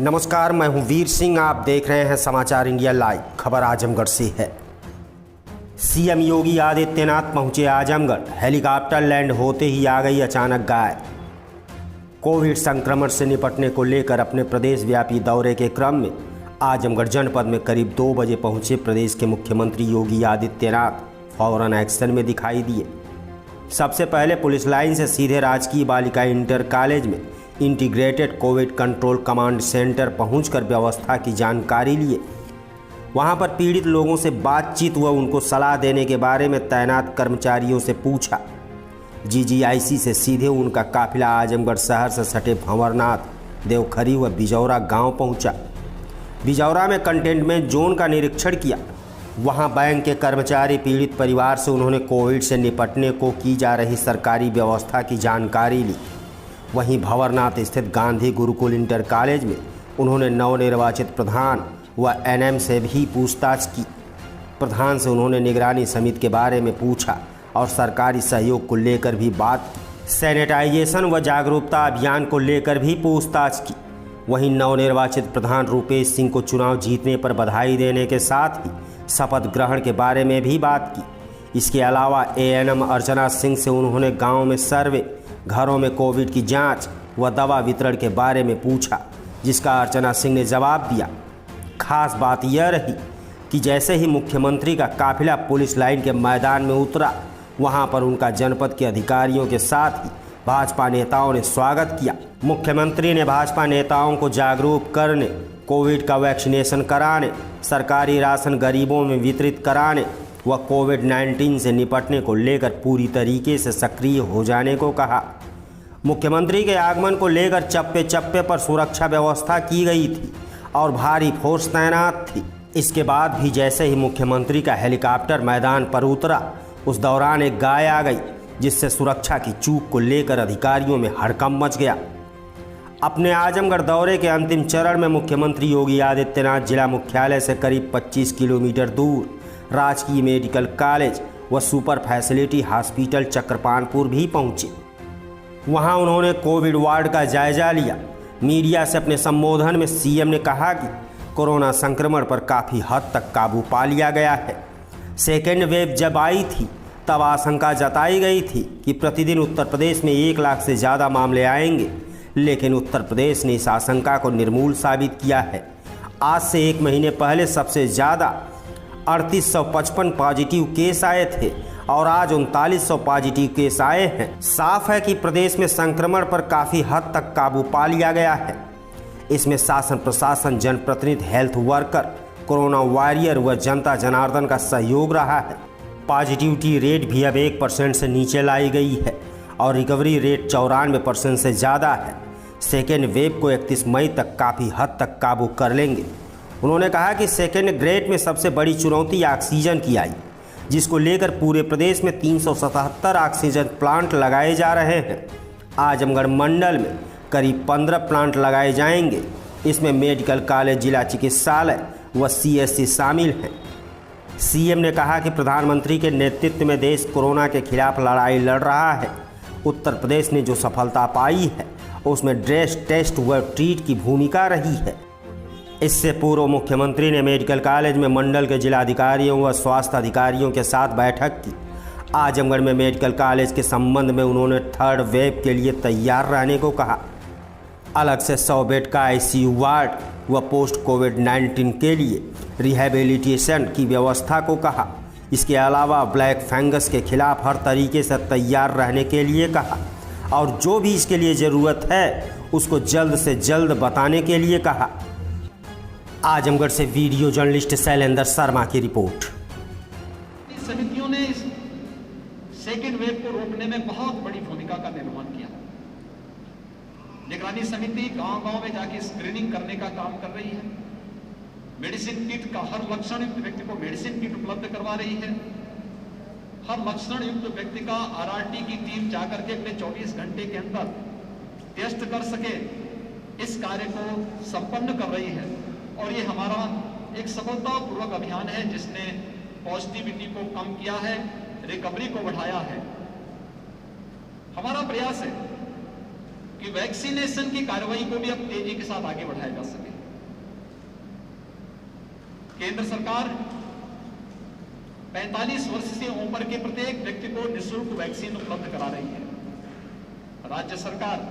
नमस्कार, मैं हूं वीर सिंह। आप देख रहे हैं समाचार इंडिया लाइव। खबर आजमगढ़ से है। सीएम योगी आदित्यनाथ पहुंचे आजमगढ़। हेलीकॉप्टर लैंड होते ही आ गई अचानक गाय। कोविड संक्रमण से निपटने को लेकर अपने प्रदेश व्यापी दौरे के क्रम में आजमगढ़ जनपद में करीब 2 बजे पहुंचे प्रदेश के मुख्यमंत्री योगी आदित्यनाथ फौरन एक्शन में दिखाई दिए। सबसे पहले पुलिस लाइन से सीधे राजकीय बालिका इंटर कॉलेज में integrated Covid control command centre पहुंचकर व्यवस्था की जानकारी लिए। वहां पर पीड़ित लोगों से बातचीत व उनको सलाह देने के बारे में तैनात कर्मचारियों से पूछा। जीजीआईसी से सीधे उनका काफिला आजमगढ़ शहर से सटे भंवरनाथ, देवखरी व बिजौरा गांव पहुंचा। बिजौरा में कंटेनमेंट जोन का निरीक्षण किया। वहां बैंक के कर्मचारी पीड़ित परिवार से उन्होंने कोविड से निपटने को की जा रही सरकारी व्यवस्था की जानकारी ली। वहीं भंवरनाथ स्थित गांधी गुरुकुल इंटर कॉलेज में उन्होंने नवनिर्वाचित प्रधान व एनएम से भी पूछताछ की। प्रधान से उन्होंने निगरानी समिति के बारे में पूछा और सरकारी सहयोग को लेकर भी बात की। सैनिटाइजेशन व जागरूकता अभियान को लेकर भी पूछताछ की। वहीं नवनिर्वाचित प्रधान रूपेश सिंह को चुनाव जीतने पर बधाई देने के साथ ही शपथ ग्रहण के बारे में भी बात की। इसके अलावा एएनएम अर्चना सिंह से उन्होंने गाँव में सर्वे, घरों में कोविड की जांच व दवा वितरण के बारे में पूछा, जिसका अर्चना सिंह ने जवाब दिया। खास बात यह रही कि जैसे ही मुख्यमंत्री का काफिला पुलिस लाइन के मैदान में उतरा, वहां पर उनका जनपद के अधिकारियों के साथ ही भाजपा नेताओं ने स्वागत किया। मुख्यमंत्री ने भाजपा नेताओं को जागरूक करने, कोविड का वैक्सीनेशन कराने, सरकारी राशन गरीबों में वितरित कराने व कोविड-19 से निपटने को लेकर पूरी तरीके से सक्रिय हो जाने को कहा। मुख्यमंत्री के आगमन को लेकर चप्पे चप्पे पर सुरक्षा व्यवस्था की गई थी और भारी फोर्स तैनात थी। इसके बाद भी जैसे ही मुख्यमंत्री का हेलीकॉप्टर मैदान पर उतरा, उस दौरान एक गाय आ गई, जिससे सुरक्षा की चूक को लेकर अधिकारियों में हड़कंप मच गया। अपने आजमगढ़ दौरे के अंतिम चरण में मुख्यमंत्री योगी आदित्यनाथ जिला मुख्यालय से करीब 25 किलोमीटर दूर राजकीय मेडिकल कॉलेज व सुपर फैसिलिटी हॉस्पिटल चक्रपानपुर भी पहुंचे। वहां उन्होंने कोविड वार्ड का जायजा लिया। मीडिया से अपने संबोधन में सीएम ने कहा कि कोरोना संक्रमण पर काफ़ी हद तक काबू पा लिया गया है। सेकेंड वेव जब आई थी तब आशंका जताई गई थी कि प्रतिदिन उत्तर प्रदेश में 1 लाख से ज़्यादा मामले आएंगे, लेकिन उत्तर प्रदेश ने इस आशंका को निर्मूल साबित किया है। आज से 1 महीने पहले सबसे ज़्यादा 3855 पॉजिटिव केस आए थे और आज 3900 पॉजिटिव केस आए हैं। साफ है कि प्रदेश में संक्रमण पर काफ़ी हद तक काबू पा लिया गया है। इसमें शासन प्रशासन, जनप्रतिनिधि, हेल्थ वर्कर, कोरोना वॉरियर व जनता जनार्दन का सहयोग रहा है। पॉजिटिविटी रेट भी अब 1% से नीचे लाई गई है और रिकवरी रेट 94% से ज़्यादा है। सेकेंड वेव को 31 मई तक काफ़ी हद तक काबू कर लेंगे। उन्होंने कहा कि सेकेंड ग्रेड में सबसे बड़ी चुनौती ऑक्सीजन की आई, जिसको लेकर पूरे प्रदेश में 377 ऑक्सीजन प्लांट लगाए जा रहे हैं। आजमगढ़ मंडल में करीब 15 प्लांट लगाए जाएंगे। इसमें मेडिकल कॉलेज, जिला चिकित्सालय व सीएससी शामिल हैं। सीएम ने कहा कि प्रधानमंत्री के नेतृत्व में देश कोरोना के खिलाफ लड़ाई लड़ रहा है। उत्तर प्रदेश ने जो सफलता पाई है उसमें टेस्ट व ट्रीट की भूमिका रही है। इससे पूर्व मुख्यमंत्री ने मेडिकल कॉलेज में मंडल के जिलाधिकारियों व स्वास्थ्य अधिकारियों के साथ बैठक की। आजमगढ़ में मेडिकल कॉलेज के संबंध में उन्होंने 3rd वेव के लिए तैयार रहने को कहा। अलग से 100 बेड का आईसीयू वार्ड व पोस्ट कोविड-19 के लिए रिहेबिलिटेशन की व्यवस्था को कहा। इसके अलावा ब्लैक फंगस के खिलाफ हर तरीके से तैयार रहने के लिए कहा और जो भी इसके लिए ज़रूरत है उसको जल्द से जल्द बताने के लिए कहा। आजमगढ़ से वीडियो जर्नलिस्ट शैलेंद्र शर्मा की रिपोर्ट। समितियों ने इस सेकेंड वेव को रोकने में बहुत बड़ी भूमिका का निर्वहन किया। निगरानी समिति गांव-गांव में जाके स्क्रीनिंग करने का काम कर रही है। मेडिसिन किट का हर लक्षण युक्त व्यक्ति को मेडिसिन किट उपलब्ध करवा रही है। हर लक्षण युक्त व्यक्ति का आरआरटी की टीम जाकर के अपने 24 घंटे के अंदर टेस्ट कर सके, इस कार्य को संपन्न कर रही है। और ये हमारा एक सफलतापूर्वक अभियान है जिसने पॉजिटिविटी को कम किया है, रिकवरी को बढ़ाया है। हमारा प्रयास है कि वैक्सीनेशन की कार्रवाई को भी अब तेजी के साथ आगे बढ़ाया जा सके। केंद्र सरकार 45 वर्ष से ऊपर के प्रत्येक व्यक्ति को निःशुल्क वैक्सीन उपलब्ध करा रही है। राज्य सरकार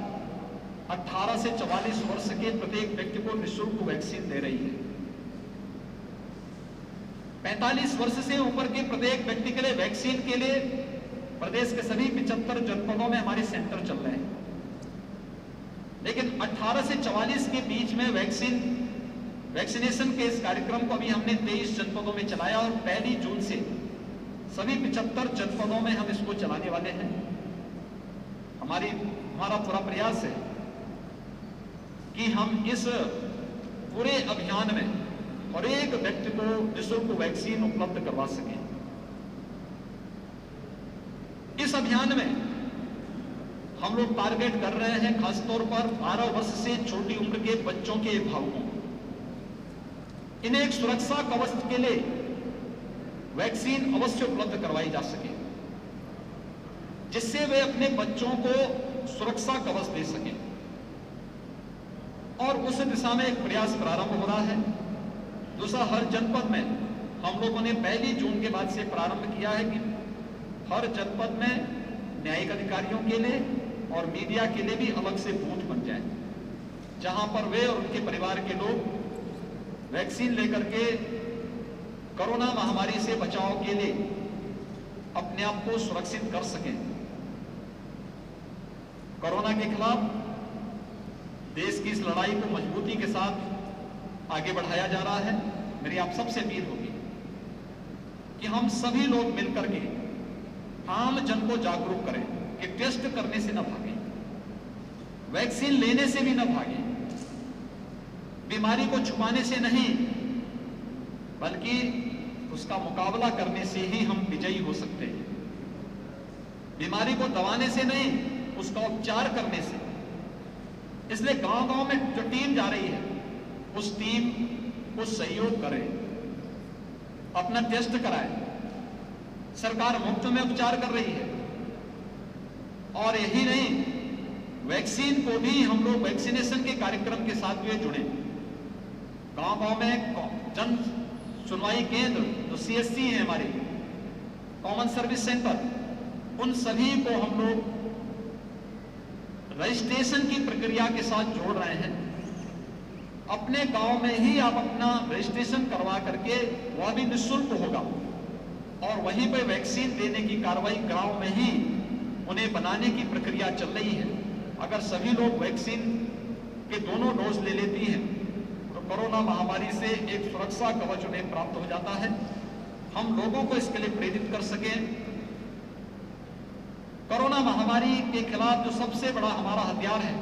18 से 44 वर्ष के प्रत्येक व्यक्ति को निःशुल्क वैक्सीन दे रही है। 45 वर्ष से ऊपर के प्रत्येक व्यक्ति के लिए वैक्सीन के लिए प्रदेश के सभी 75 जनपदों में हमारे सेंटर चल रहे हैं। लेकिन 18 से 44 के बीच में वैक्सीनेशन के इस कार्यक्रम को अभी हमने 23 जनपदों में चलाया और 1 जून से सभी 75 जनपदों में हम इसको चलाने वाले हैं। हमारा पूरा प्रयास है कि हम इस पूरे अभियान में और एक व्यक्ति को निःशुल्क वैक्सीन उपलब्ध करवा सकें। इस अभियान में हम लोग टारगेट कर रहे हैं खासतौर पर 12 वर्ष से छोटी उम्र के बच्चों के अभिभावकों, इन्हें एक सुरक्षा कवच के लिए वैक्सीन अवश्य उपलब्ध करवाई जा सके, जिससे वे अपने बच्चों को सुरक्षा कवच दे सकें। और उस दिशा में एक प्रयास प्रारंभ हो रहा है। दूसरा, हर जनपद में हम लोगों ने 1 जून के बाद से प्रारंभ किया है कि हर जनपद में न्यायिक अधिकारियों के लिए और मीडिया के लिए भी अलग से बूथ बन जाए, जहां पर वे और उनके परिवार के लोग वैक्सीन लेकर के कोरोना महामारी से बचाव के लिए अपने आप को सुरक्षित कर सकें। कोरोना के खिलाफ देश की इस लड़ाई को मजबूती के साथ आगे बढ़ाया जा रहा है। मेरी आप सबसे अपील होगी कि हम सभी लोग मिलकर के आम जन को जागरूक करें कि टेस्ट करने से न भागें, वैक्सीन लेने से भी न भागें, बीमारी को छुपाने से नहीं बल्कि उसका मुकाबला करने से ही हम विजयी हो सकते हैं। बीमारी को दबाने से नहीं, उसका उपचार करने से। इसलिए गांव-गांव में जो टीम जा रही है, उस टीम को सहयोग करें, अपना टेस्ट कराएं। सरकार मुफ्त में उपचार कर रही है। और यही नहीं, वैक्सीन को भी हम लोग वैक्सीनेशन के कार्यक्रम के साथ भी जुड़े। गांव-गांव में जन सुनवाई केंद्र जो CSC है हमारे, कॉमन सर्विस सेंटर, उन सभी को हम लोग रजिस्ट्रेशन की प्रक्रिया के साथ जोड़ रहे हैं। अपने गांव में ही आप अपना रजिस्ट्रेशन करवा करके, वह भी निःशुल्क होगा और वहीं पर वैक्सीन देने की कार्रवाई गांव में ही उन्हें बनाने की प्रक्रिया चल रही है। अगर सभी लोग वैक्सीन के दोनों डोज ले लेती हैं तो कोरोना महामारी से एक सुरक्षा कवच उन्हें प्राप्त हो जाता है। हम लोगों को इसके लिए प्रेरित कर सकें। कोरोना महामारी के खिलाफ जो सबसे बड़ा हमारा हथियार है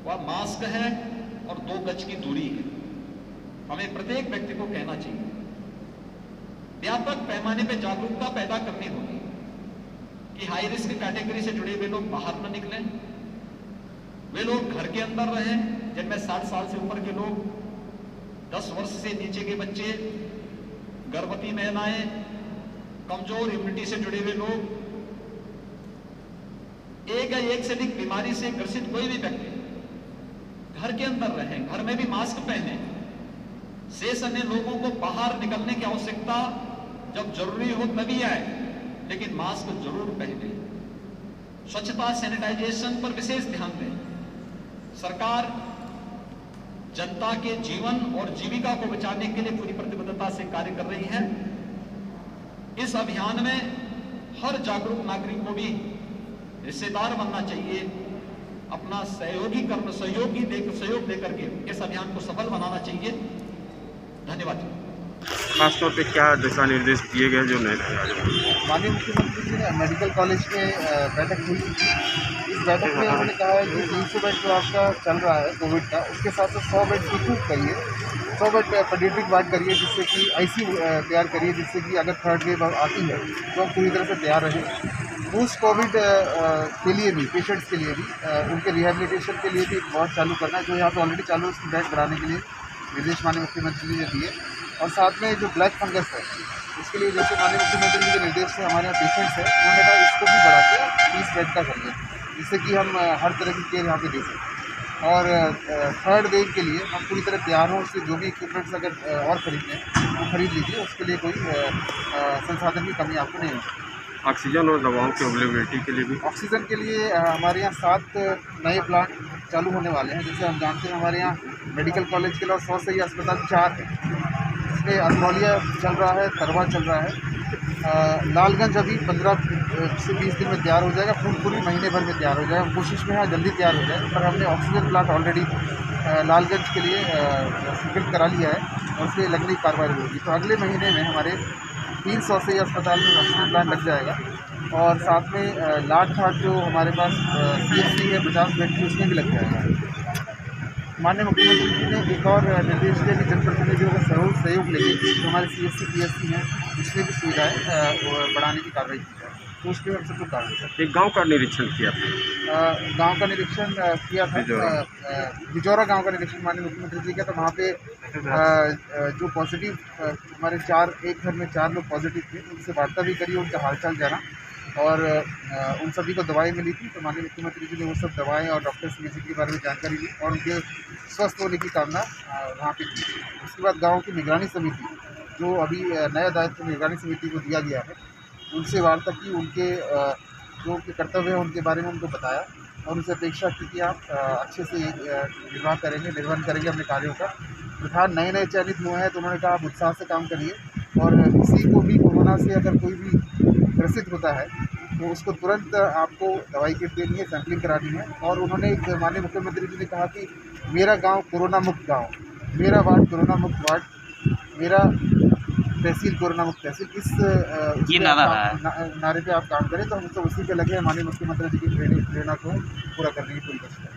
वह मास्क है और 2 गज की दूरी है। हमें प्रत्येक व्यक्ति को कहना चाहिए, व्यापक पैमाने पर जागरूकता पैदा करनी होगी कि हाई रिस्क कैटेगरी से जुड़े हुए लोग बाहर न निकलें, वे लोग घर के अंदर रहें, जिनमें 60 साल से ऊपर के लोग, 10 वर्ष से नीचे के बच्चे, गर्भवती महिलाएं, कमजोर इम्यूनिटी से जुड़े हुए लोग, एक या एक से अधिक बीमारी से ग्रसित कोई भी व्यक्ति घर के अंदर रहें, घर में भी मास्क पहने। शेष अन्य लोगों को बाहर निकलने की आवश्यकता जब जरूरी हो तभी आए, लेकिन मास्क जरूर पहने। स्वच्छता, सैनिटाइजेशन पर विशेष ध्यान दें। सरकार जनता के जीवन और जीविका को बचाने के लिए पूरी प्रतिबद्धता से कार्य कर रही है। इस अभियान में हर जागरूक नागरिक को भी हिस्सेदार बनना चाहिए, अपना सहयोग देकर के इस अभियान को सफल बनाना चाहिए। धन्यवाद। खासतौर पे क्या दिशा निर्देश दिए गए जो नए माननीय मुख्यमंत्री जी ने मेडिकल कॉलेज में बैठक हुई। इस बैठक में उन्होंने कहा है कि 300 बेड जो आपका चल रहा है कोविड का, उसके साथ साथ 100 बेड रिक्रूट करिए, 100 बेड पेडियाट्रिक वार्ड करिए, जिससे कि ICU तैयार करिए, जिससे कि अगर थर्ड वेव आती है तो हम पूरी तरह से तैयार रहें। पोस्ट कोविड के लिए भी, पेशेंट्स के लिए भी, उनके रिहेबिलिटेशन के लिए भी बहुत चालू करना है, जो यहाँ पर ऑलरेडी चालू है, उसकी बेड बढ़ाने के लिए निर्देश माननीय मुख्यमंत्री जी ने दिए। और साथ में जो ब्लैक फंगस है, इसके लिए जैसे माननीय मुख्यमंत्री जी के निर्देश से हमारे यहाँ पेशेंट्स हैं, उन्होंने कहा इसको भी बढ़ा के 30 बेड का करिए। जिससे कि हम हर तरह की केयर यहाँ पे दे सकें। और थर्ड वेव के लिए हम पूरी तरह तैयार हों। उससे जो भी इक्विपमेंट्स अगर और खरीदने हैं वो खरीद लीजिए, उसके लिए कोई संसाधन की कमी आपको नहीं होगी। ऑक्सीजन और दवाओं की अवेलेबिलिटी के लिए भी ऑक्सीजन के लिए हमारे यहाँ 7 नए प्लांट चालू होने वाले हैं। जैसे हम जानते हैं हमारे यहाँ मेडिकल कॉलेज के अलावा 100 से ही अस्पताल 4 हैं। इसमें अथमौलिया चल रहा है, तरवा चल रहा है। लालगंज अभी 15 से 20 दिन में तैयार हो जाएगा। फूलपुरी महीने भर में तैयार हो जाएगा। कोशिश में है जल्दी तैयार हो जाए, पर हमने ऑक्सीजन प्लांट ऑलरेडी लालगंज के लिए स्वीकृत करा लिया है और उसके लगने की कार्रवाई होगी। तो अगले महीने में हमारे 300 से अस्पताल में ऑक्सीजन प्लांट लग जाएगा। और साथ में लाटघाट जो हमारे पास CHC है 50 बेड की, उसमें भी लग जाएगा। माननीय मुख्यमंत्री जी ने एक और निर्देश दिया कि जनप्रतिनिधियों का सहयोग लेके जो हमारे CHC PSC हैं उसमें भी सुविधाएँ बढ़ाने की कार्रवाई की जाए। तो उसके हम सबको कारण है। एक गांव का निरीक्षण किया था, गांव का निरीक्षण किया था, बिजौरा गांव का निरीक्षण माननीय मुख्यमंत्री जी का। तो वहाँ पे जो पॉजिटिव हमारे एक घर में 4 लोग पॉजिटिव थे, उनसे वार्ता भी करी, उनका हालचाल जाना और उन सभी को दवाएं मिली थी। तो माननीय मुख्यमंत्री जी ने वो सब दवाएं और डॉक्टर्स विजिट के बारे में जानकारी ली और उनके स्वस्थ होने की कामना वहाँ पे की। उसके बाद गाँव की निगरानी समिति, जो अभी नया दायित्व निगरानी समिति को दिया गया है, उनसे वार्ता की, उनके जो उनके कर्तव्य है उनके बारे में उनको बताया और उनसे अपेक्षा की कि आप अच्छे से निर्वहन करेंगे अपने कार्यों का। प्रधान नए चयनित हुए हैं तो उन्होंने कहा आप उत्साह से काम करिए और किसी को भी कोरोना से अगर कोई भी ग्रसित होता है तो उसको तुरंत आपको दवाई किट देनी है, सैंपलिंग करानी है। और उन्होंने माननीय मुख्यमंत्री जी ने कहा कि मेरा गाँव कोरोना मुक्त गाँव, मेरा वार्ड कोरोना मुक्त वार्ड, मेरा तहसील कोरोना मुक्त तहसील। इस नारे पे आप काम करें। तो हम तो उसी पे लगे हैं माननीय मुख्यमंत्री जी की प्रेरणा को पूरा करने की पूरी कोशिश करें।